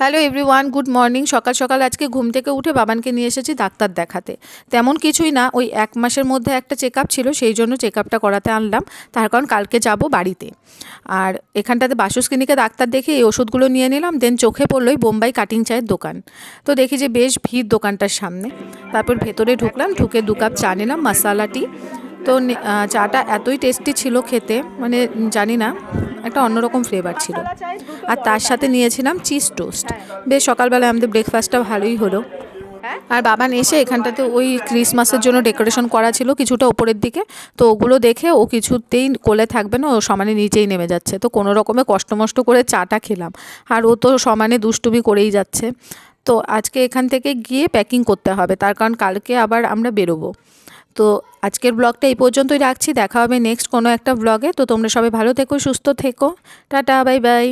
Hello everyone, good morning. সকাল সকাল আজকে ঘুম থেকে উঠে বাবানকে নিয়ে এসেছি ডাক্তার দেখাতে। তেমন কিছুই না, ওই 1 মাসের মধ্যে একটা চেক আপ ছিল, সেই জন্য চেক আপটা করাতে আনলাম। তার কারণ কালকে যাব বাড়িতে। আর এখানটাতে বাসুস ক্লিনিকে ডাক্তার দেখে এই ওষুধগুলো নিয়ে নিলাম। দেন চোখে পড়লো ওই বোম্বাই কাটিং চায়ের দোকান। তো দেখি যে বেশ ভিড় দোকানটার সামনে। তারপর ভেতরে ঢুকলাম, ঢুকে 2 কাপ চা নিলাম, মশালা টি। তো চাটা এতই টেস্টি ছিল খেতে, মানে জানি না, একটা অন্যরকম ফ্লেভার ছিল। আর তার সাথে নিয়েছিলাম চিজ টোস্ট। বেশ সকালবেলায় আমাদের ব্রেকফাস্টটা ভালোই হলো। আর বাবান এসে এখানটাতে ওই ক্রিসমাসের জন্য ডেকোরেশন করা ছিল কিছুটা ওপরের দিকে, তো ওগুলো দেখে ও কিছুতেই কোলে থাকবে না, ও সমানে নিচেই নেমে যাচ্ছে। তো কোনো রকমে কষ্ট করে চাটা খেলাম, আর ও তো সমানে দুষ্টুমি করেই যাচ্ছে। তো আজকে এখান থেকে গিয়ে প্যাকিং করতে হবে, তার কারণ কালকে আবার আমরা বেরোবো। তো আজকের ব্লগটা এই পর্যন্তই রাখছি, দেখা হবে নেক্সট কোনো একটা ব্লগে। তো তোমরা সবাই ভালো থেকো, সুস্থ থেকো, টাটা, বাই বাই।